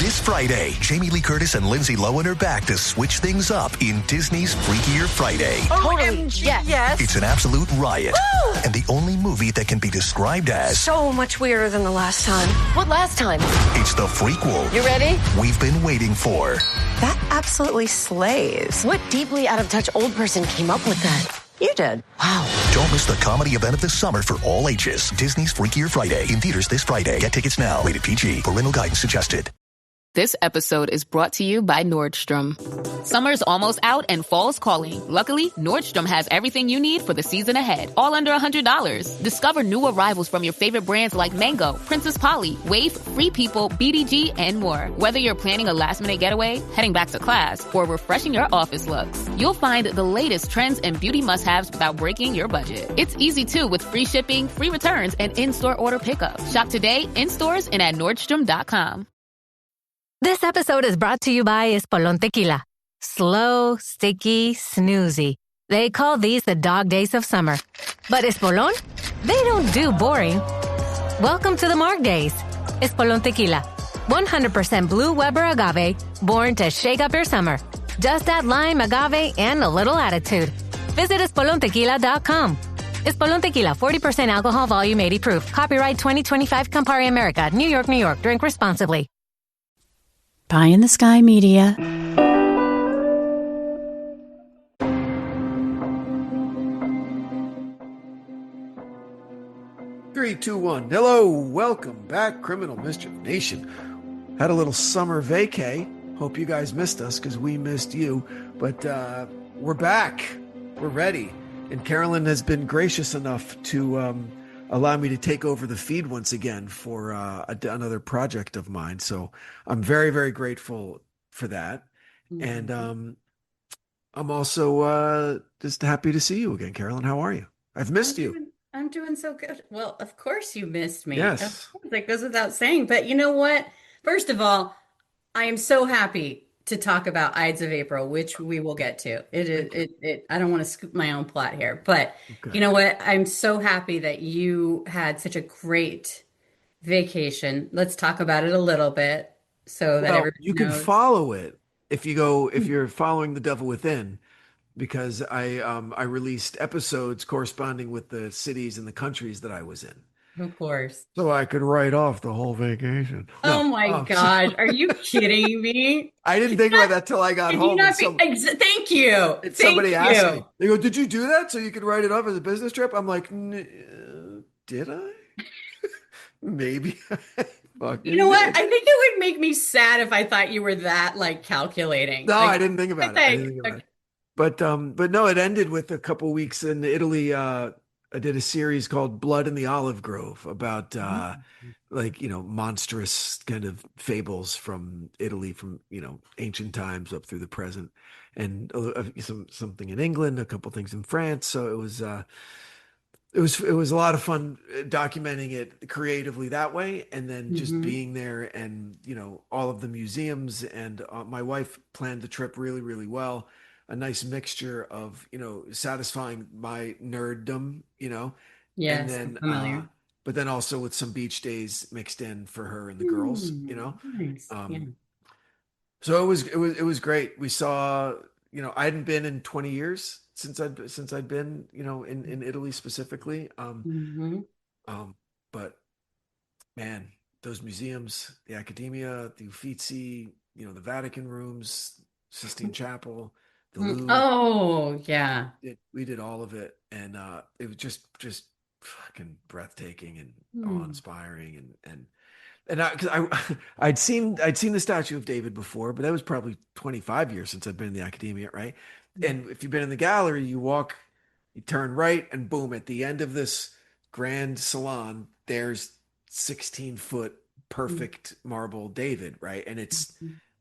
This Friday, Jamie Lee Curtis and Lindsay Lohan are back to switch things up in Disney's Freakier Friday. Totally. Yes. It's an absolute riot. Woo! And the only movie that can be described as so much weirder than the last time. What last time? It's the frequel. You ready? We've been waiting for. That absolutely slays. What deeply out-of-touch old person came up with that? You did. Wow. Don't miss the comedy event of the summer for all ages. Disney's Freakier Friday. In theaters this Friday. Get tickets now. Rated PG. Parental guidance suggested. This episode is brought to you by Nordstrom. Summer's almost out and fall's calling. Luckily, Nordstrom has everything you need for the season ahead, all under $100. Discover new arrivals from your favorite brands like Mango, Princess Polly, Wave, Free People, BDG, and more. Whether you're planning a last-minute getaway, heading back to class, or refreshing your office looks, you'll find the latest trends and beauty must-haves without breaking your budget. It's easy, too, with free shipping, free returns, and in-store order pickup. Shop today, in stores, and at Nordstrom.com. This episode is brought to you by Espolón Tequila. Slow, sticky, snoozy. They call these the dog days of summer. But Espolón? They don't do boring. Welcome to the Marg Days. Espolón Tequila. 100% blue Weber agave, born to shake up your summer. Just add lime, agave, and a little attitude. Visit EspolónTequila.com. Espolón Tequila, 40% alcohol, volume 80 proof. Copyright 2025 Campari America, New York, New York. Drink responsibly. Pie in the Sky Media. Three, two, one. Hello, welcome back, Criminal Mischief Nation. Had a little summer vacay. Hope you guys missed us because we missed you. But we're back. We're ready. And Carolyn has been gracious enough to allow me to take over the feed once again for another project of mine. So I'm very, very grateful for that. Mm-hmm. And I'm also just happy to see you again, Carolyn. How are you? I've missed you. I'm doing so good. Well, of course you missed me. Yes. Of course, that goes without saying. But you know what? First of all, I am so happy to talk about Ides of April, which we will get to. I don't want to scoop my own plot here, but okay. You know what? I'm so happy that you had such a great vacation. Let's talk about it a little bit so that everybody you knows. Can follow it if you're following The Devil Within, because I released episodes corresponding with the cities and the countries that I was in. Of course. So I could write off the whole vacation. Oh my gosh. Are you kidding me? I didn't think about that till I got home. Thank you. Somebody asked me. They go, "Did you do that so you could write it off as a business trip?" I'm like, did I? Maybe. You know what? I think it would make me sad if I thought you were that calculating. No, I didn't think about it. But no, it ended with a couple weeks in Italy. I did a series called Blood in the Olive Grove about monstrous kind of fables from Italy, from ancient times up through the present, and something in England, a couple things in France. So it was a lot of fun documenting it creatively that way, and then just being there, and all of the museums. And my wife planned the trip really, really well. A nice mixture of, satisfying my nerddom, Yes, and then, familiar. But then also with some beach days mixed in for her and the girls, Nice. So it was great. We saw, I hadn't been in 20 years since I'd been, in Italy specifically. But man, those museums, the Accademia, the Uffizi, the Vatican rooms, Sistine Chapel, the Louvre. Oh yeah, we did all of it, and it was just fucking breathtaking and awe-inspiring, and I'd seen the Statue of David before, but that was probably 25 years since I'd been in the Accademia, right? And if you've been in the gallery, you turn right, and boom, at the end of this grand salon, there's 16-foot perfect marble David, right? And it's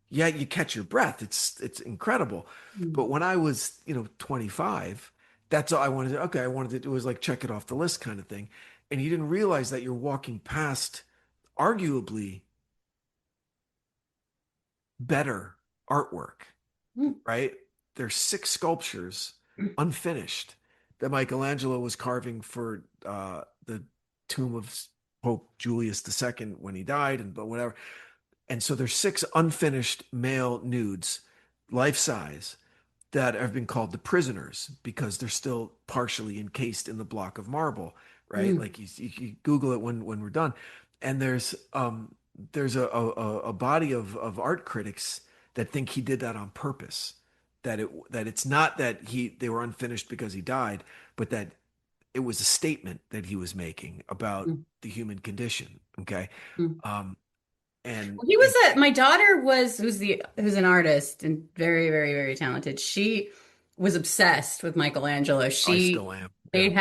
yeah, you catch your breath. It's incredible. But when I was, 25, that's all I wanted to, I wanted to, it was like, check it off the list kind of thing. And you didn't realize that you're walking past arguably better artwork, right? There's 6 sculptures unfinished that Michelangelo was carving for the tomb of Pope Julius II when he died, but whatever. And so there's 6 unfinished male nudes, life size, that have been called the prisoners because they're still partially encased in the block of marble, right? Mm. Like you Google it when we're done, and there's a body of art critics that think he did that on purpose. That it's not that they were unfinished because he died, but that it was a statement that he was making about Mm. the human condition. Okay, Mm. um, and He was my daughter who's an artist and very, very, very talented. She was obsessed with Michelangelo. I still am. They Yeah.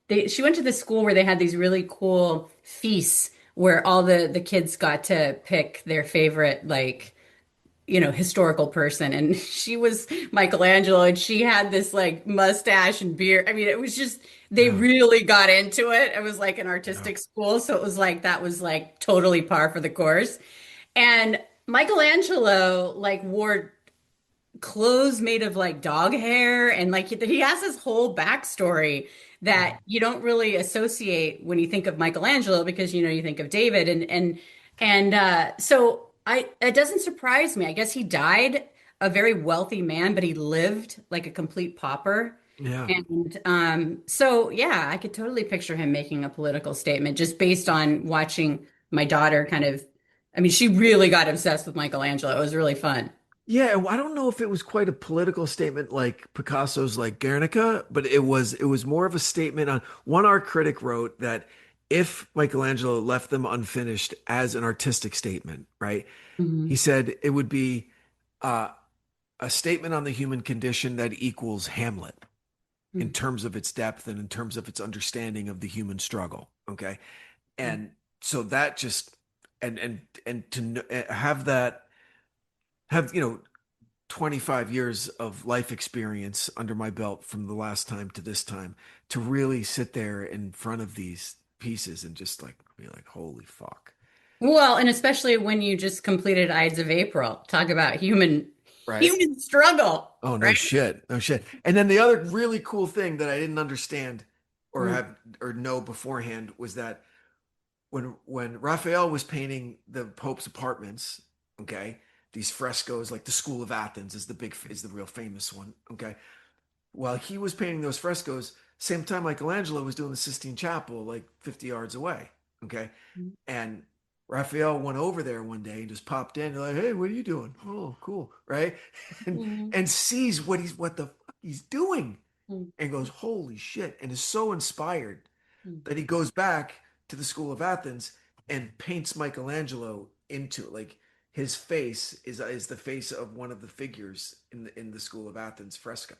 had she went to this school where they had these really cool feasts where all the kids got to pick their favorite historical person, and she was Michelangelo, and she had this like mustache and beard. I mean, it was just they Yeah. really got into it. It was like an Yeah. artistic school, so it was like that was like totally par for the course. And Michelangelo like wore clothes made of like dog hair, and like he has this whole backstory that you don't really associate when you think of Michelangelo because you think of David, and so I it doesn't surprise me. I guess he died a very wealthy man, but he lived like a complete pauper. Yeah. And so yeah, I could totally picture him making a political statement just based on watching my daughter kind of, I mean, she really got obsessed with Michelangelo. It was really fun. Yeah, well, I don't know if it was quite a political statement like Picasso's like Guernica, but it was more of a statement on one art critic wrote that if Michelangelo left them unfinished as an artistic statement, right? He Mhm. said it would be uh, a statement on the human condition that equals Hamlet in terms of its depth and in terms of its understanding of the human struggle. Okay, and so that just and to have that have 25 years of life experience under my belt from the last time to this time to really sit there in front of these pieces and just like be like, holy fuck. Well, and especially when you just completed Ides of April, talk about Right. human struggle, Oh, no right? shit. No shit. And then the other really cool thing that I didn't understand or Mm. have or know beforehand was that when Raphael was painting the Pope's apartments, okay, these frescoes, like the School of Athens is the real famous one, okay. While he was painting those frescoes, same time Michelangelo was doing the Sistine Chapel, like 50 yards away. Okay. And Raphael went over there one day and just popped in, like, hey, what are you doing? Oh, cool. Right. And Mm. and sees what the fuck he's doing Mm. and goes, holy shit, and is so inspired Mm. that he goes back to the School of Athens and paints Michelangelo into it. Like his face is the face of one of the figures in the School of Athens fresco.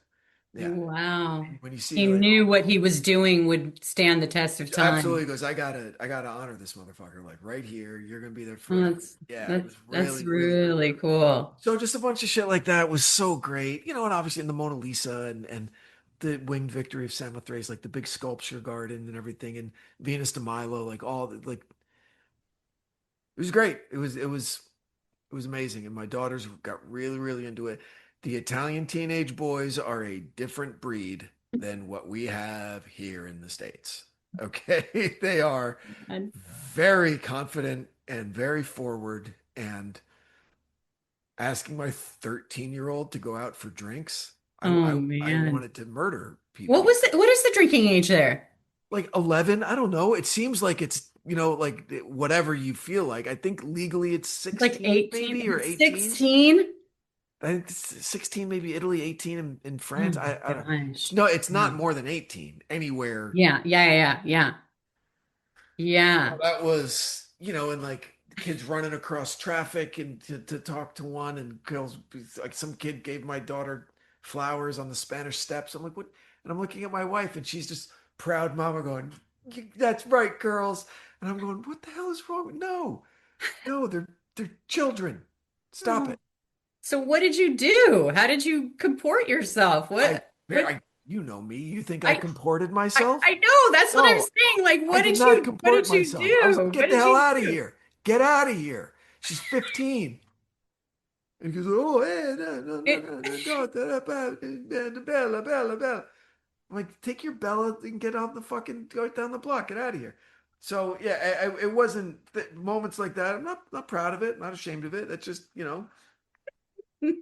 Yeah. Wow. When you see, He you're like, knew oh, what he was doing would stand the test of time. absolutely. He goes, I gotta honor this motherfucker. Like right here, you're gonna be there Oh, forever. Yeah, it was that's really, really cool. really cool. So just a bunch of shit like that was so great. And obviously in the Mona Lisa and the Winged Victory of Samothrace, like the big sculpture garden and everything, and Venus de Milo, like all the like it was great. It was amazing. And my daughters got really, really into it. The Italian teenage boys are a different breed than what we have here in the States. Okay. They are And- very confident and very forward and asking my 13-year-old to go out for drinks. I, oh I man. wanted to murder What people. was what is the drinking age there? Like 11, I don't know. It seems like it's, like whatever you feel like. I think legally it's It's like 16 maybe 18, or 18. 16? I think it's 16, maybe Italy, 18 in Oh France. my I don't. gosh. No, it's not Wow. more than 18 anywhere. Yeah, yeah, yeah, yeah. Yeah. That was, and like kids running across traffic and to talk to one and girls, like some kid gave my daughter flowers on the Spanish Steps. I'm like, what? And I'm looking at my wife and she's just proud mama going, that's right, girls. And I'm going, what the hell is wrong? No, no, they're children. Stop Oh. it. So what did you do? How did you comport yourself? I, What I, you know me. You think I I comported I, myself? I know that's what I'm No, saying. Like, I what did did not you what comport did you myself. I was do? What get the did hell you out of do? here. Get out of here. She's 15. And he goes, oh, hey, no, no, no, It, no, no, Bella, Bella, Bella. I'm like, take your Bella and get on the fucking, go down the block. Get out of here. So yeah, it wasn't moments like that. I'm not proud of it, not ashamed of it. That's just,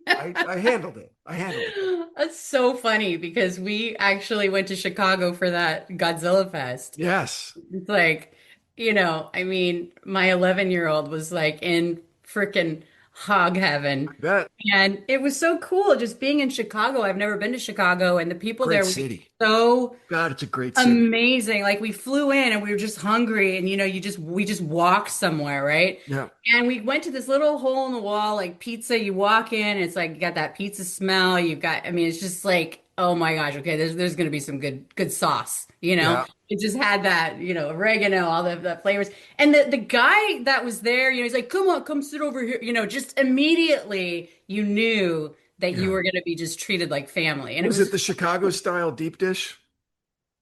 I handled it. I handled it. That's so funny because we actually went to Chicago for that Godzilla Fest. Yes. It's like, I mean, my 11-year-old was like in freaking hog I heaven. bet. And it was so cool just being in Chicago. I've never been to Chicago, and the people Great there were city. so God, it's a great city. amazing. Like we flew in and we were just hungry, and we just walked somewhere, right? Yeah. And we went to this little hole in the wall, like pizza. You walk in, it's like you got that pizza smell. You've got, I mean, it's just like, oh my gosh, okay, there's gonna be some good sauce, you know? Yeah. It just had that, oregano, all the flavors. And the guy that was there, he's like, come on, come sit over here. Just immediately you knew that you Yeah. were gonna be just treated like family. And it Was was, it the Chicago style deep dish?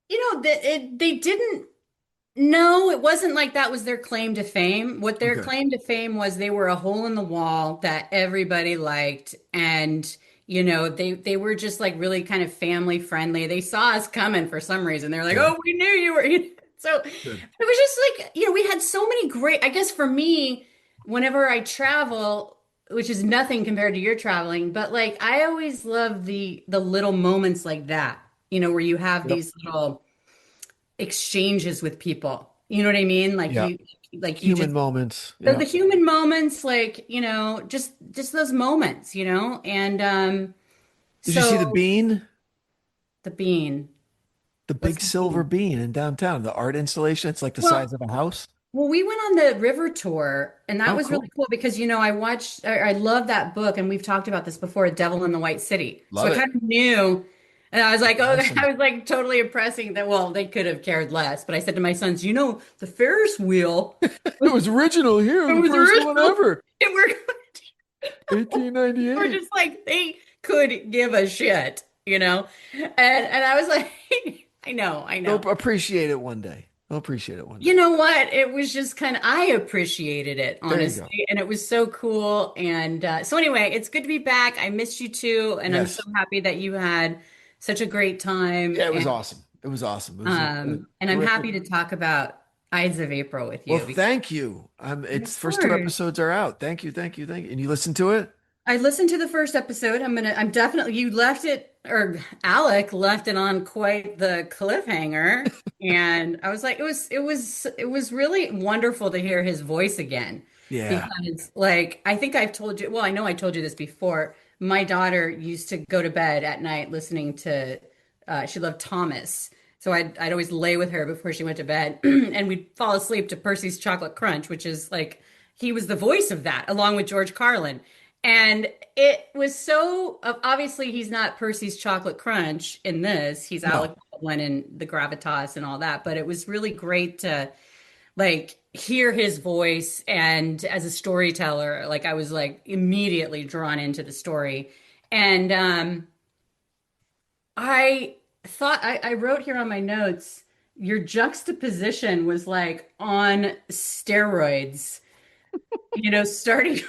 they didn't. No, it wasn't like that was their claim to fame. What their Okay. claim to fame was, they were a hole in the wall that everybody liked. And, they were just like really kind of family friendly. They saw us coming for some reason. They're like, Okay. oh, we knew you were. So it Good. was just like, we had so many great, I guess for me, whenever I travel, which is nothing compared to your traveling, but like I always love the little moments like that, where you have Yep. these little exchanges with people. You know what I mean? Yeah. You Human just moments. the, Yeah. the human moments, like, just those moments, and Did you see the so bean? the bean. The What's big the silver bean? bean in downtown, the art installation. It's like the Well, size of a house. well, we went on the river tour, and that Oh, was really cool. cool because I watched, I love that book, and we've talked about this before, Devil in the White City. So I Love it. kind of knew, and I was like, oh, Awesome. I was like totally impressing that. Well, they could have cared less, but I said to my sons, the Ferris wheel, It was original here, it the was first one original, ever, and we're 1898. just like, they could give a shit, and I was like, I They'll know. appreciate it one day. They'll appreciate it one day. You know what? It was just kind of, I appreciated it, There you go. honestly. And it was so cool. And so, anyway, it's good to be back. I missed you too. And I'm so Yes. happy that you had such a great time. Yeah, it was awesome. It was awesome. It was a And I'm terrific. happy to talk about Ides of April with Well, you. thank you. It's Of first two course. episodes are out. Thank you, thank you, thank you. And you listened to it? I listened to the first episode. I'm definitely, you left it, or Alec left it on quite the cliffhanger. And I was like, it was really wonderful to hear his voice again. Yeah. Because like, I think I've told you, well, I know I told you this before. My daughter used to go to bed at night listening to, she loved Thomas. So I'd always lay with her before she went to bed and we'd fall asleep to Percy's Chocolate Crunch, which is like, he was the voice of that along with George Carlin. And it was so, obviously he's not Percy's Chocolate Crunch in this. He's Alec No. Baldwin and the gravitas and all that. But it was really great to like hear his voice, and as a storyteller, like I was like immediately drawn into the story. And I thought, I wrote here on my notes, your juxtaposition was like on steroids, starting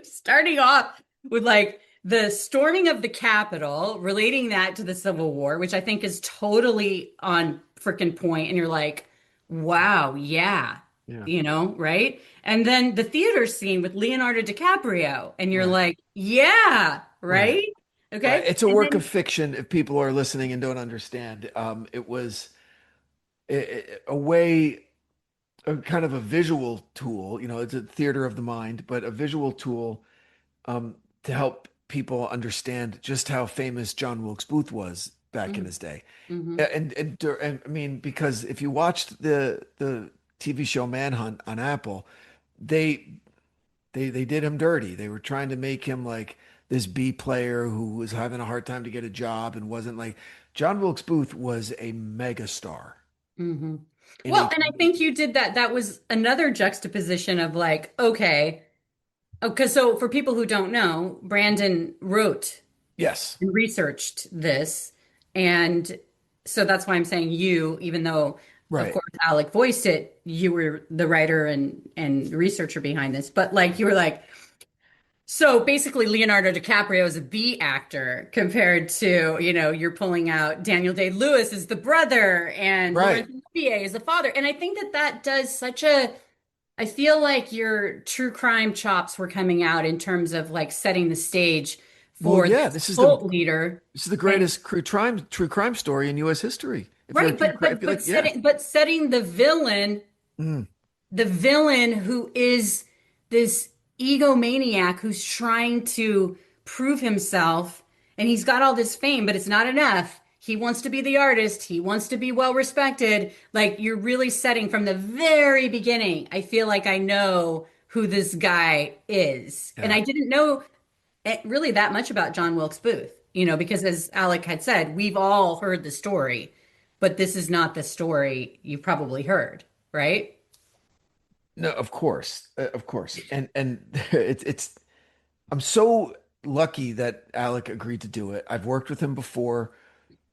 starting off with like the storming of the Capitol, relating that to the Civil War, which I think is totally on freaking point. And you're like, wow, yeah, Yeah. right? And then the theater scene with Leonardo DiCaprio, and you're Right. like, yeah, Right. right? Right. Okay. It's a And work of then, fiction if people are listening and don't understand. It was a way, a kind of a visual tool, it's a theater of the mind, but a visual tool to help people understand just how famous John Wilkes Booth was back in mhm, his day. mhm, And I mean, because if you watched the TV show Manhunt on Apple, they they did him dirty. They were trying to make him like this B player who was having a hard time to get a job and wasn't like John Wilkes Booth was a mega star mhm. in Well, a and I think you did that. That was another juxtaposition of like, okay, because so for people who don't know, Brandon wrote yes, and researched this. And so that's why I'm saying you, even though, of right. course, Alec voiced it, you were the writer and researcher behind this. But like, you were like, So basically, Leonardo DiCaprio is a B actor compared to, you're pulling out Daniel Day-Lewis as the brother and Right. Laurence Olivier as the father. And I think that that does I feel like your true crime chops were coming out in terms of like setting the stage Well, for yeah, this cult leader. this is the And greatest true crime story in U.S. history. If you're a right, true crime, if you like, yeah. but setting Mm. the villain who is this egomaniac who's trying to prove himself, and he's got all this fame, but it's not enough. He wants to be the artist, he wants to be well respected. Like you're really setting from the very beginning. I feel like I know who this guy is. And Yeah. I didn't know really that much about John Wilkes Booth, because as Alec had said, we've all heard the story, but this is not the story you probably heard, right? No, of course, and it's. I'm so lucky that Alec agreed to do it. I've worked with him before.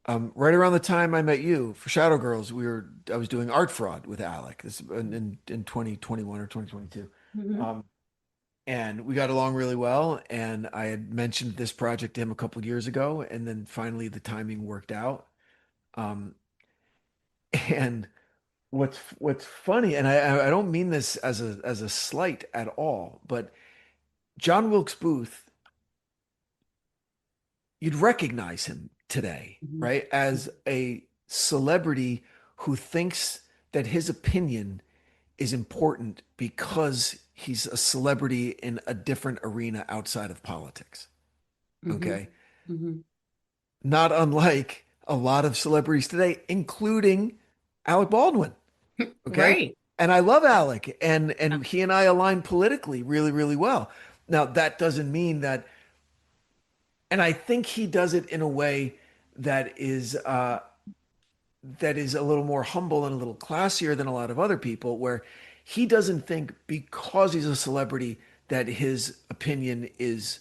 Right around the time I met you for Shadow Girls, I was doing Art Fraud with Alec. This in 2021 or 2022. Mhm. And we got along really well. And I had mentioned this project to him a couple of years ago, and then finally the timing worked out. Um, and what's funny, and I don't mean this as a slight at all, but John Wilkes Booth, you'd recognize him today, Mhm. right? As a celebrity who thinks that his opinion is important because he's a celebrity in a different arena outside of politics. Mhm. Okay. Mhm. Not unlike a lot of celebrities today, including Alec Baldwin. Okay. Right. And I love Alec, and he and I align politically really, really well. Now, that doesn't mean that, and I think he does it in a way that is a little more humble and a little classier than a lot of other people, where he doesn't think because he's a celebrity that his opinion is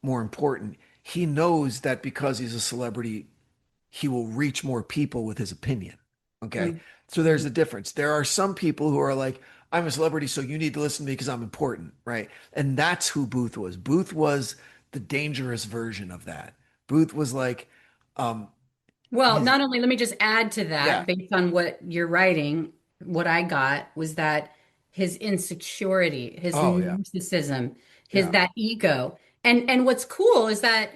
more important. He knows that because he's a celebrity, he will reach more people with his opinion. Okay. Mm. So there's Mhm. a difference. There are some people who are like, I'm a celebrity, so you need to listen to me because I'm important. Right. And that's who Booth was. Booth was the dangerous version of that. Booth was like, um, Well, his, not only, let me just add to yeah. that, based on what you're writing, what I got was that his insecurity, his Oh, yeah. narcissism, his Yeah. that ego. And what's cool is that,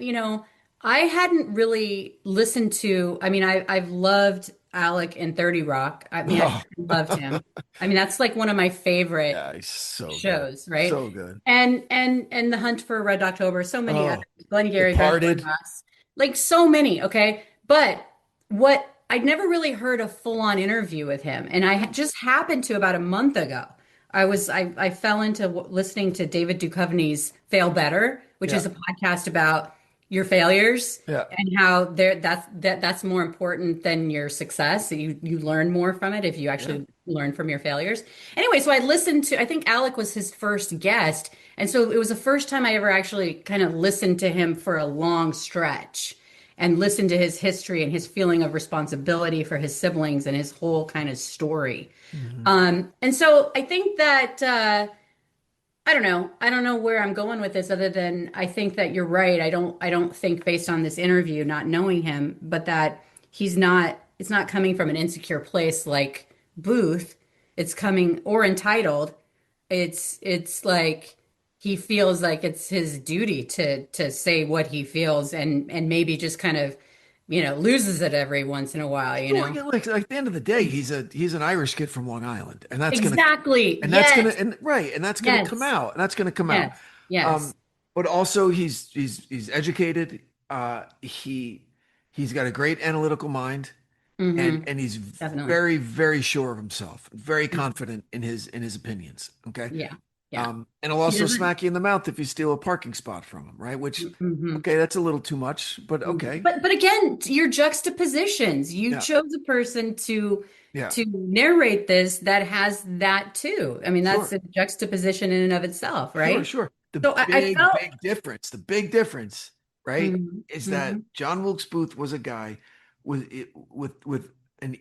I hadn't really listened to, I mean, I've loved Alec in 30 Rock. I mean, I Oh, loved him. I mean, that's like one of my favorite yeah. He's so good. shows, right? So good. And The Hunt for Red October, so many others, Oh, Glengarry Glen Departed. Ross, like so many, okay? But what I'd never really heard a full-on interview with him, and just happened to about a month ago. I fell into listening to David Duchovny's Fail Better, which Yeah. is a podcast about your failures Yeah. and how that's more important than your success. So you learn more from it if you Yeah. actually learn from your failures. Anyway, so I listened to, I think Alec was his first guest. And so it was the first time I ever actually kind of listened to him for a long stretch and listened to his history and his feeling of responsibility for his siblings and his whole kind of story. Mhm. And so I think that, I don't know. I don't know where I'm going with this other than I think that you're right. I don't think based on this interview, not knowing him, but that it's not coming from an insecure place like Booth. It's coming or entitled. It's like he feels like it's his duty to say what he feels and maybe just kind of, loses it every once in a while, Well, yeah, like at the end of the day, he's an Irish kid from Long Island, and Exactly. Yes. that's gonna come Yes. out, and that's gonna come out. Yes. Yes. Um, but also he's educated. He's got a great analytical mind, Hmm. and he's Definitely. very, very sure of himself, very confident in his opinions. Okay. Yeah. Yeah. And he'll He also doesn't. smack you in the mouth if you steal a parking spot from him, right? Which, Hmm. okay, that's a little too much, but okay. But again, your juxtapositions. You Yeah. chose a person Yeah. to narrate this that has that too. I mean, that's Sure. a juxtaposition in and of itself, Sure, right? sure. So I felt. The big difference, right, Mhm, is that mhm. John Wilkes Booth was a guy with an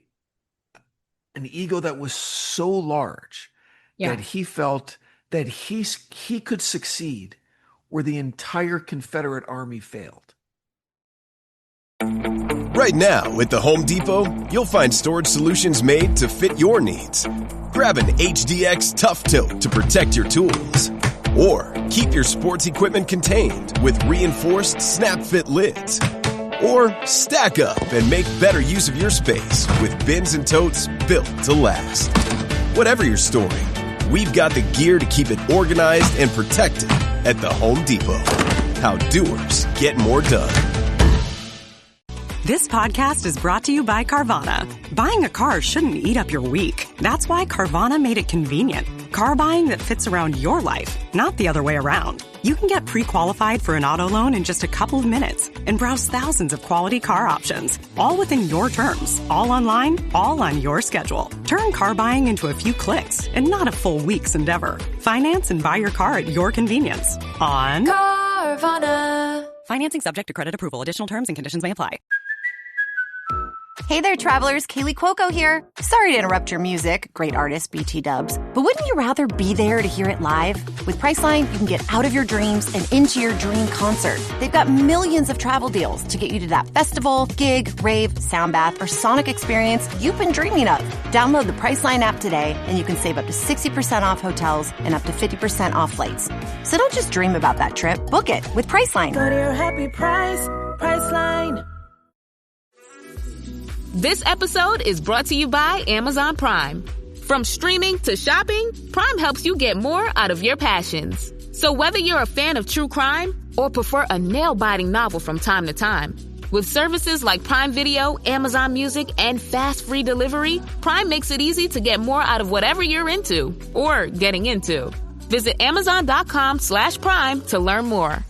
ego that was so large that Yeah. he felt that he could succeed where the entire Confederate army failed. Right now, at the Home Depot, you'll find storage solutions made to fit your needs. Grab an HDX Tough Tilt to protect your tools. Or keep your sports equipment contained with reinforced snap-fit lids. Or stack up and make better use of your space with bins and totes built to last. Whatever you're storing, we've got the gear to keep it organized and protected at the Home Depot. How doers get more done. This podcast is brought to you by Carvana. Buying a car shouldn't eat up your week. That's why Carvana made it convenient. Car buying that fits around your life, not the other way around. You can get pre-qualified for an auto loan in just a couple of minutes and browse thousands of quality car options, all within your terms, all online, all on your schedule. Turn car buying into a few clicks and not a full week's endeavor. Finance and buy your car at your convenience on Carvana. Financing subject to credit approval. Additional terms and conditions may apply. Hey there, travelers. Kaylee Cuoco here. Sorry to interrupt your music, great artist BT Dubs, but wouldn't you rather be there to hear it live? With Priceline, you can get out of your dreams and into your dream concert. They've got millions of travel deals to get you to that festival, gig, rave, sound bath, or sonic experience you've been dreaming of. Download the Priceline app today, and you can save up to 60% off hotels and up to 50% off flights. So don't just dream about that trip. Book it with Priceline. Go to your happy price, Priceline. This episode is brought to you by Amazon Prime. From streaming to shopping, Prime helps you get more out of your passions. So whether you're a fan of true crime or prefer a nail-biting novel from time to time, with services like Prime Video, Amazon Music, and fast free delivery, Prime makes it easy to get more out of whatever you're into or getting into. Visit Amazon.com/Prime to learn more.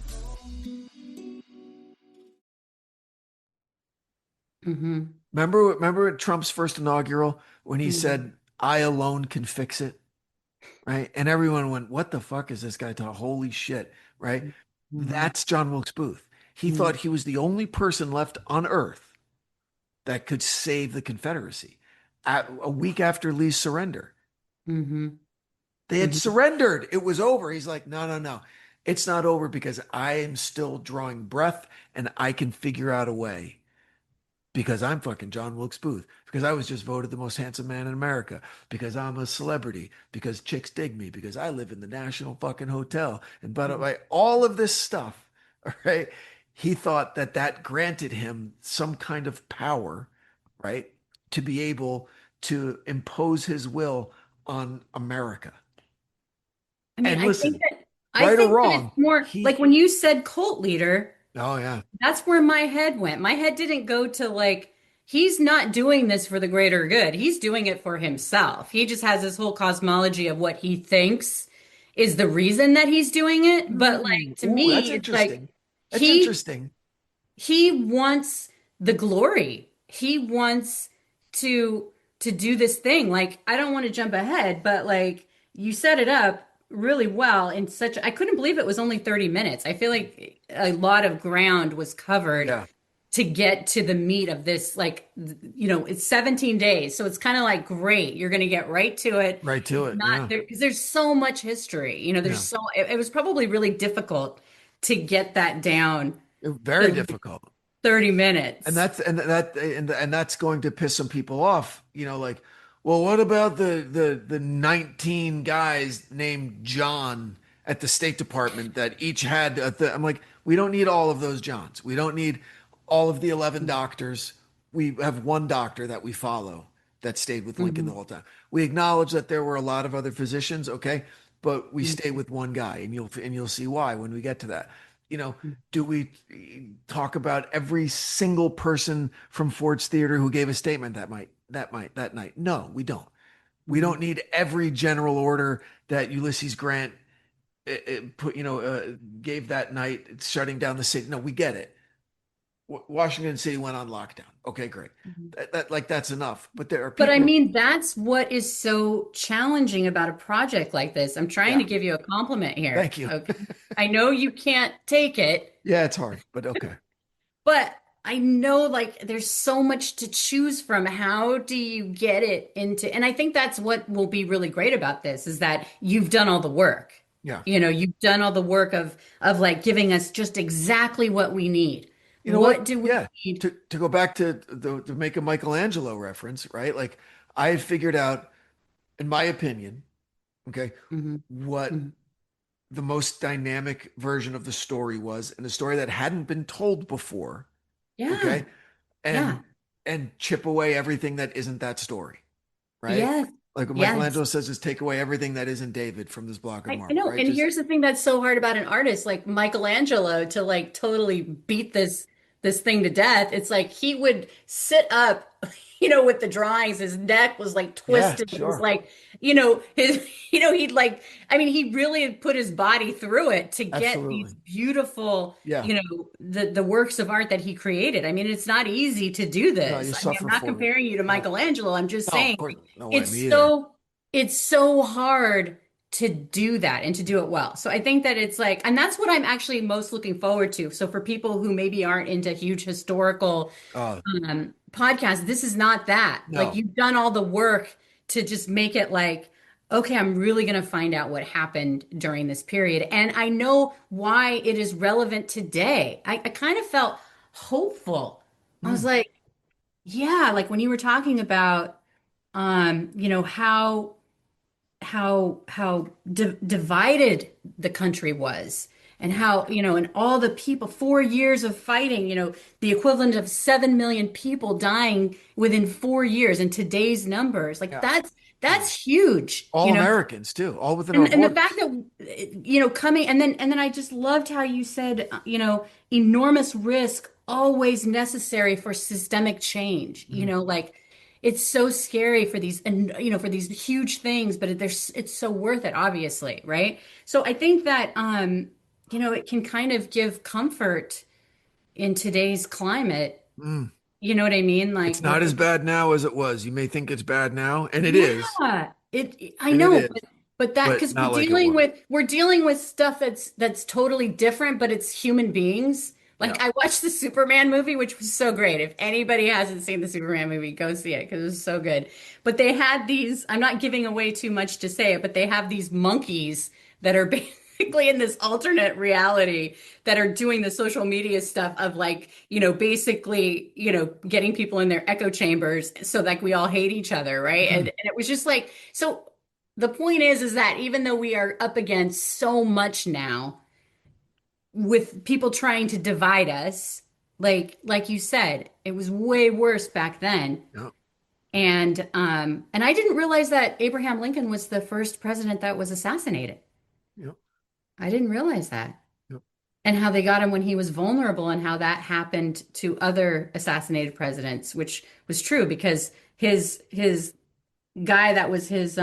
Mm-hmm. Remember at Trump's first inaugural when he said, "I alone can fix it," right? And everyone went, "What the fuck is this guy talking? Holy shit!" Right? Mm-hmm. That's John Wilkes Booth. He thought he was the only person left on Earth that could save the Confederacy. A week after Lee's surrender, they had surrendered. It was over. He's like, "No, it's not over because I am still drawing breath and I can figure out a way." Because I'm fucking John Wilkes Booth. Because I was just voted the most handsome man in America. Because I'm a celebrity. Because chicks dig me. Because I live in the National fucking Hotel. And by all of this stuff, all right, he thought that granted him some kind of power, right, to be able to impose his will on America. I mean, and listen, I right think or wrong, that it's more like when you said cult leader. Oh, yeah. That's where my head went. My head didn't go to like, he's not doing this for the greater good. He's doing it for himself. He just has this whole cosmology of what he thinks is the reason that he's doing it. But like, to me, that's it's interesting. like, That's interesting. He wants the glory. He wants to do this thing. Like, I don't want to jump ahead, but like you set it up really well in such I couldn't believe it was only 30 minutes. I feel like a lot of ground was covered to get to the meat of this. Like, you know, it's 17 days. So it's kind of like, great, you're going to get right to it. Right to it. Not there, because there's so much history, you know, there's it was probably really difficult to get that down. Very difficult. 30 minutes. And that's going to piss some people off, you know, like, well, what about the 19 guys named John at the State Department that each had I'm like, we don't need all of those Johns. We don't need all of the 11 doctors. We have one doctor that we follow that stayed with Lincoln the whole time. We acknowledge that there were a lot of other physicians, okay, but we stay with one guy, and you'll see why when we get to that. You know, do we talk about every single person from Ford's Theater who gave a statement that night? No, we don't. We don't need every general order that Ulysses Grant gave that night, shutting down the city. No, we get it. Washington City went on lockdown. Okay, great. That's enough. But there are people. But I mean, that's what is so challenging about a project like this. I'm trying to give you a compliment here. Thank you. Okay. I know you can't take it. Yeah, it's hard, but okay. But I know, like, there's so much to choose from. How do you get it into? And I think that's what will be really great about this, is that you've done all the work. Yeah. You know, you've done all the work of like giving us just exactly what we need. You know What what? do we Yeah. need? To go back to make a Michelangelo reference, right? Like I had figured out, in my opinion, okay, Hmm. what Hmm. the most dynamic version of the story was, and a story that hadn't been told before. Yeah. Okay. Yeah. And chip away everything that isn't that story, right? Yes. Like what Yes. Michelangelo says is take away everything that isn't David from this block of I marble, know. right? And Just here's the thing that's so hard about an artist like Michelangelo to like totally beat this thing to death. It's like he would sit up, with the drawings. His neck was like yeah, twisted. It was sure. like, his, he'd like, I mean, he really had put his body through it to get these Absolutely. beautiful, Yeah. the works of art that he created. I mean, it's not easy to do No, you this. I mean, I'm suffer not for it. comparing you to No, Michelangelo. I'm just no, of saying course. No way, it's me either. so it's so hard to do that and to do it well. So I think that it's like, and that's what I'm actually most looking forward to. So for people who maybe aren't into huge historical Uh, podcasts, this is not that. Like no. you've done all the work to just make it like, okay, I'm really going to find out what happened during this period. And I know why it is relevant today. I kind of felt hopeful. I was Mm, like, yeah, like when you were talking about, how divided the country was and how and all the people 4 years of fighting, the equivalent of 7 million people dying within 4 years in today's numbers, like yeah. Yeah. that's huge, All Americans too, all within our and the fact borders. that coming and then I just loved how you said enormous risk always necessary for systemic change. Mhm. Like it's so scary for these and for these huge things, but it's so worth it, obviously, right? So I think that it can kind of give comfort in today's climate. Mm. You know what I mean? It's Like not as bad now as it was. You may think it's bad now, and it is, yeah, I and it know, is, but that but because we're not like it dealing was. with we're dealing with stuff that's totally different, but it's human beings. Yeah. Like I watched the Superman movie, which was so great. If anybody hasn't seen the Superman movie, go see it because it was so good. But they had these, I'm not giving away too much to say it, but they have these monkeys that are basically in this alternate reality that are doing the social media stuff of like, basically, getting people in their echo chambers so like we all hate each other, right? And, Mhm. and it was just like, so the point is that even though we are up against so much now with people trying to divide us, like you said, it was way worse back then. Yeah. And I didn't realize that Abraham Lincoln was the first president that was assassinated. Yep. I didn't realize that. Yep. And how they got him when he was vulnerable and how that happened to other assassinated presidents, which was true because his guy that was his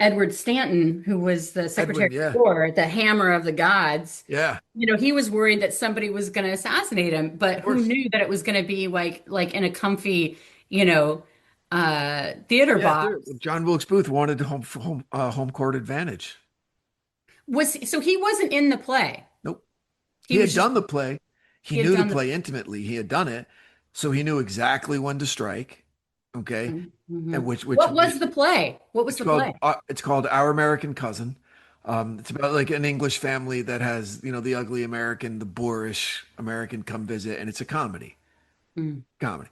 Edward Stanton, who was the Secretary Edwin, of yeah. War, the hammer of the gods, Yeah. he was worried that somebody was going to assassinate him, but Of who course. knew that it was going to be like in a comfy, theater Yeah, box. John Wilkes Booth wanted home court advantage. So he wasn't in the play. Nope. He He was had just done the play. He he had knew the done the. play intimately. He had done it, so he knew exactly when to strike. Okay, and Mhm. which What was the play? What was the play? it's called Our American Cousin. It's about like an English family that has the ugly American, the boorish American come visit, and it's a comedy. Mm, Comedy.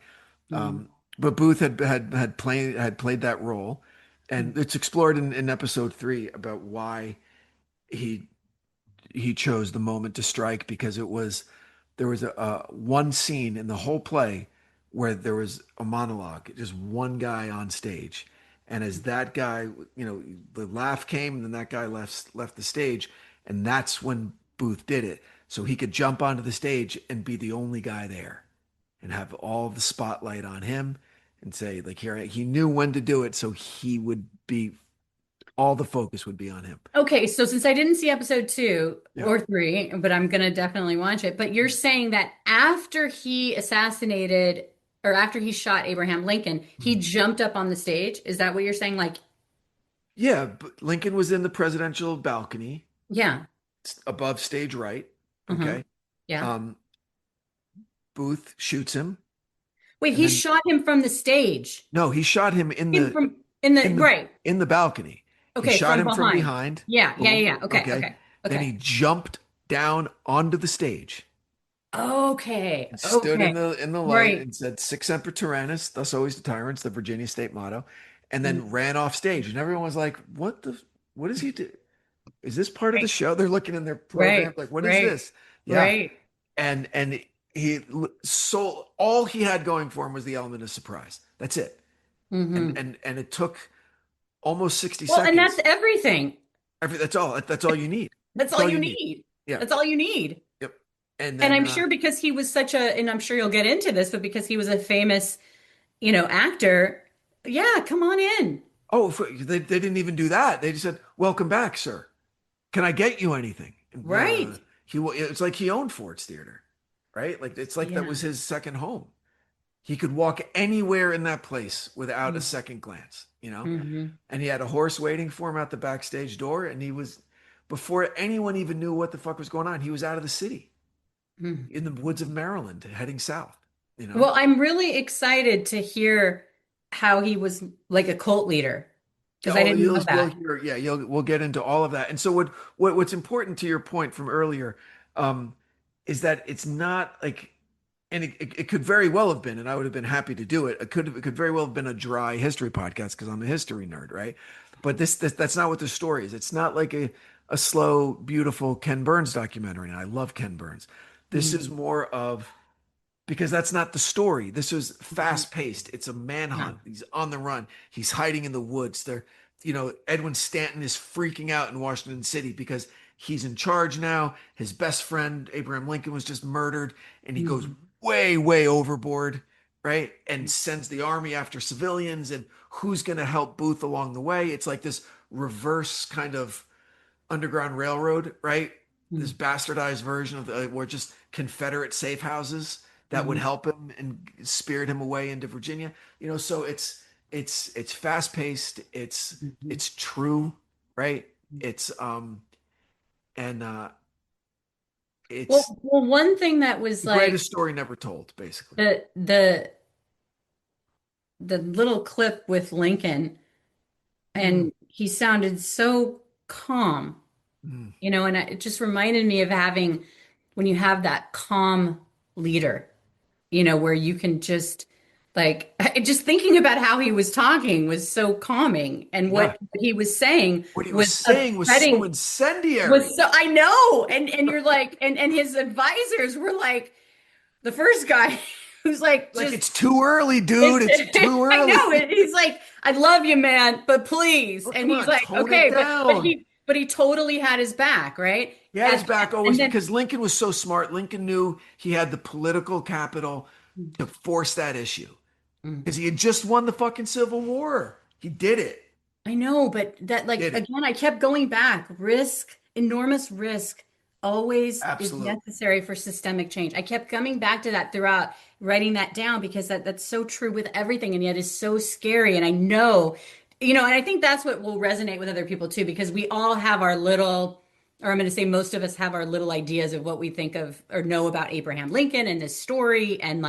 mhm. But Booth had played that role, Mm. and it's explored in episode 3 about why he he chose the moment to strike because there was a one scene in the whole play where there was a monologue, just one guy on stage, and as that guy, the laugh came, and then that guy left the stage, and that's when Booth did it, so he could jump onto the stage and be the only guy there, and have all the spotlight on him, and say like here he knew when to do it, so he would be all the focus would be on him. Okay, so since I didn't see episode two Yeah. or three, but I'm gonna definitely watch it. But you're saying that after he assassinated or after he shot Abraham Lincoln, he jumped up on the stage. Is that what you're saying? Like, Yeah, but Lincoln was in the presidential balcony yeah. above stage right. Uh-huh. Okay. Yeah. Um, Booth shoots him, Wait, and he then shot him from the stage. no, he shot him in In the from in the in the right. in the balcony. He shot him from behind. Yeah. Okay. Okay. Then Okay. he jumped down onto the stage. Okay. And stood in the light Right. and said, "Sic semper tyrannis, thus always the tyrants," the Virginia state motto, and then Mm. ran off stage. And everyone was like, what is he do? Is this part of the show? They're looking in their program, like, what is this? Yeah. Right. And he so all he had going for him was the element of surprise. That's it. Mm-hmm. And it took almost 60 Well, seconds. and that's everything. That's all you need. That's all you need. Yeah. That's all you need. Yep. And then, I'm sure because he was and I'm sure you'll get into this, but because he was a famous, actor, yeah, come on in. Oh, they didn't even do that. They just said, "Welcome back, sir. Can I get you anything?" Right. It's like he owned Ford's Theater, right? Like it's like that was his second home. He could walk anywhere in that place without a second glance, Mm-hmm. And he had a horse waiting for him at the backstage door. And he was, before anyone even knew what the fuck was going on, he was out of the city in the woods of Maryland heading south, Well, I'm really excited to hear how he was like a cult leader because I didn't know that. We'll get into all of that. And so what's important to your point from earlier is that it's not like, and it could very well have been, and I would have been happy to do it. It could very well have been a dry history podcast because I'm a history nerd, right? But that's not what the story is. It's not like a slow, beautiful Ken Burns documentary, and I love Ken Burns. This is more of, because that's not the story. This was fast paced. It's a manhunt. Yeah. He's on the run. He's hiding in the woods. Edwin Stanton is freaking out in Washington City because he's in charge now. His best friend, Abraham Lincoln, was just murdered, and he goes way, way overboard, right? And sends the army after civilians, and who's going to help Booth along the way? It's like this reverse kind of Underground Railroad, right? This bastardized version of where just Confederate safe houses that would help him and spirit him away into Virginia. So it's fast paced. It's true, right? It's it's well, one thing that was the greatest story never told, basically. The little clip with Lincoln, and he sounded so calm, and it just reminded me of when you have that calm leader, where you can just just thinking about how he was talking was so calming, and what he was saying was so incendiary. I know, and you're like, and his advisors were like, the first guy who's like it's too early, dude. It's too early. I know, and he's like, "I love you, man, but please," and he's like, "Okay," but he totally had his back, right? He had his back always, because Lincoln was so smart. Lincoln knew he had the political capital to force that issue. Because he had just won the fucking Civil War. He did it. I know, but that again, I kept going back. Enormous risk always is necessary for systemic change. I kept coming back to that throughout, writing that down, because that's so true with everything, and yet is so scary. And I know, and I think that's what will resonate with other people too, because we all have our little, or I'm going to say most of us have our little ideas of what we think of or know about Abraham Lincoln and this story. And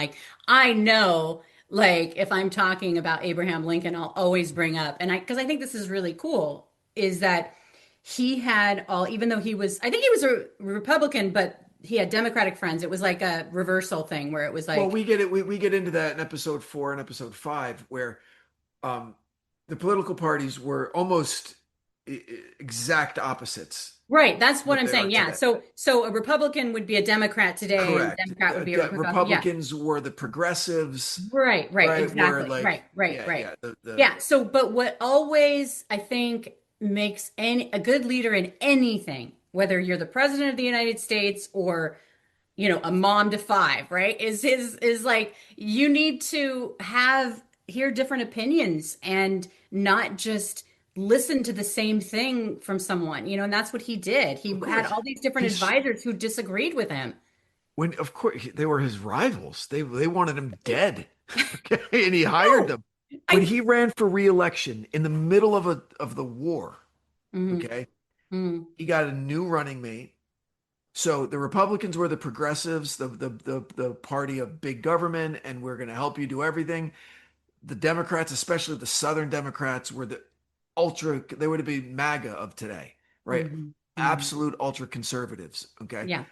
I know, if I'm talking about Abraham Lincoln, I'll always bring up, because I think this is really cool, is that he had even though I think he was a Republican, but he had Democratic friends. It was like a reversal thing where it was like, well, we get it. We get into that in episode 4 and episode 5, where the political parties were almost exact opposites. Right. That's what I'm saying. Yeah. So a Republican would be a Democrat today. Correct. And a Democrat would be a Republican. Republicans were the progressives. Right. Exactly. Right. Yeah. So, but what always, I think, makes a good leader in anything, whether you're the president of the United States or, a mom to 5, right, is like, you need to hear different opinions and not just listen to the same thing from someone, and that's what he did. He had all these different advisors who disagreed with him. When, of course, they were his rivals. They wanted him dead. Okay? And he hired them. When he ran for re-election in the middle of the war, okay, he got a new running mate. So the Republicans were the progressives, the party of big government, and we're going to help you do everything. The Democrats, especially the Southern Democrats, were they would have been MAGA of today, right? Mm-hmm. Absolute ultra conservatives. Okay. Yeah.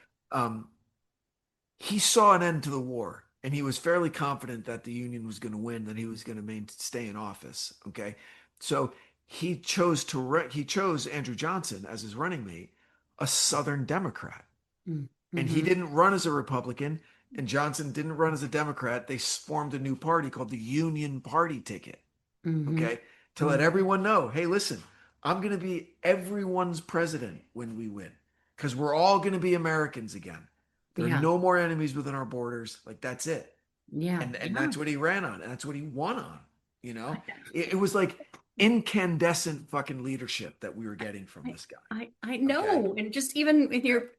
He saw an end to the war, and he was fairly confident that the Union was going to win, that he was going to stay in office. Okay. So he chose Andrew Johnson as his running mate, a Southern Democrat. Mm-hmm. And he didn't run as a Republican, and Johnson didn't run as a Democrat. They formed a new party called the Union Party ticket. Mm-hmm. Okay. To let everyone know, hey, listen, I'm going to be everyone's president when we win, because we're all going to be Americans again. There are no more enemies within our borders. Like, that's it. Yeah. And that's what he ran on. And that's what he won on. You know, it was like incandescent fucking leadership that we were getting from this guy. I know. Okay. And just even with your,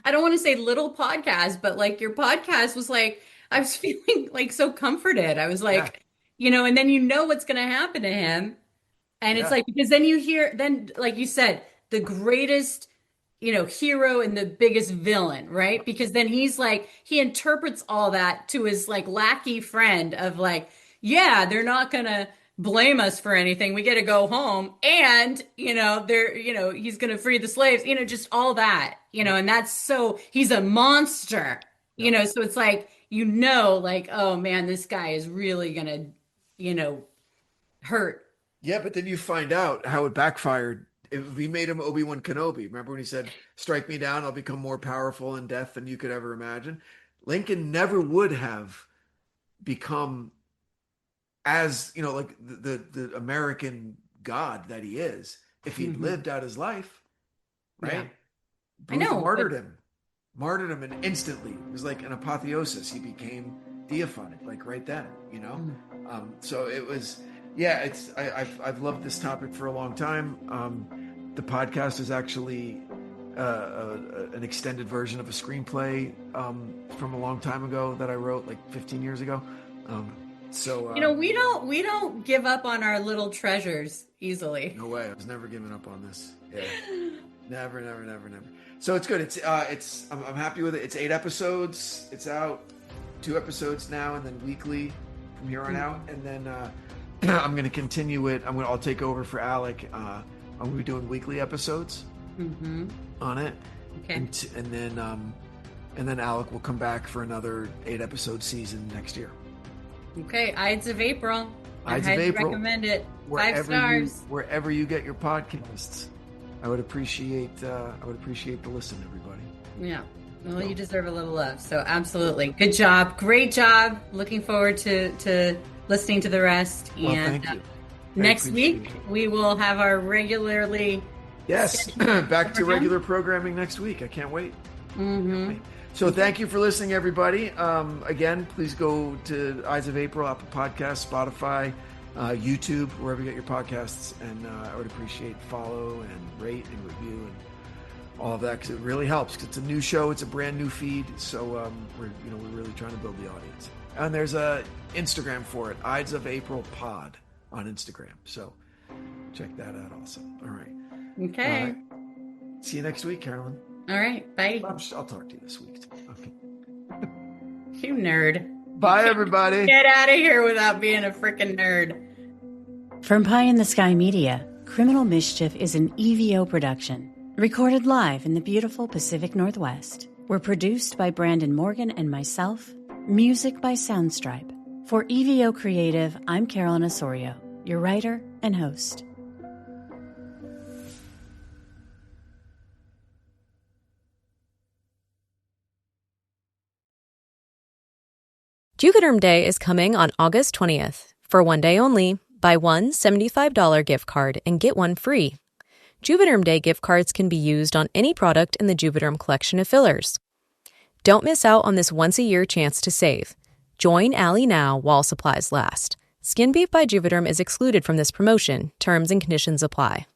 I don't want to say little podcast, but like your podcast was like, I was feeling like so comforted. I was like, you know, and then you know what's going to happen to him. And it's like, because then you hear, then like you said, the greatest, you know, hero and the biggest villain, right? Because then he's like, he interprets all that to his like lackey friend of like, yeah, they're not going to blame us for anything. We get to go home, and, you know, he's going to free the slaves, you know, just all that, you know, and that's so, he's a monster, you know, so it's like, you know, like, oh man, this guy is really going to, you know, hurt. Yeah, but then you find out how it backfired. We made him Obi-Wan Kenobi. Remember when he said, strike me down, I'll become more powerful in death than you could ever imagine? Lincoln never would have become, as, you know, like the American God that he is, if he'd lived out his life, right? Yeah. Booth I know. Martyred him, and instantly it was like an apotheosis. He became deified, like right then, you know? So it was, yeah, I've loved this topic for a long time. The podcast is actually an extended version of a screenplay from a long time ago that I wrote like 15 years ago. So you know, we don't give up on our little treasures easily. No way. I was never giving up on this. Yeah. Never. So it's good. I'm happy with it. It's 8 episodes. It's out 2 episodes now, and then weekly from here on out. And then I'm going to continue it. I'll take over for Alec. I'm going to be doing weekly episodes on it. Okay. And then Alec will come back for another 8 episode season next year. Okay, Ides of April. Ides I of April. recommend it. 5 stars. Wherever you get your podcasts, I would appreciate the listen, everybody. Yeah. Well, you deserve a little love. So absolutely, good job, great job. Looking forward to listening to the rest. Well, and thank you. Next week we will have our regularly. Yes, back to regular programming next week. I can't wait. So thank you for listening, everybody. Again, please go to Ides of April, Apple Podcasts, Spotify, YouTube, wherever you get your podcasts. And I would appreciate follow and rate and review and all of that, because it really helps. Because it's a new show, it's a brand new feed. So we're really trying to build the audience. And there's a Instagram for it, Ides of April Pod on Instagram. So check that out also. All right. Okay. See you next week, Carolyn. All right. Bye. I'll talk to you this week. Okay. You nerd. Bye, everybody. Get out of here without being a freaking nerd. From Pie in the Sky Media, Criminal Mischief is an EVO production. Recorded live in the beautiful Pacific Northwest. We're produced by Brandon Morgan and myself. Music by Soundstripe. For EVO Creative, I'm Carolyn Osorio, your writer and host. Juvederm Day is coming on August 20th. For one day only, buy one $75 gift card and get one free. Juvederm Day gift cards can be used on any product in the Juvederm collection of fillers. Don't miss out on this once-a-year chance to save. Join Allie now while supplies last. Skin Beef by Juvederm is excluded from this promotion. Terms and conditions apply.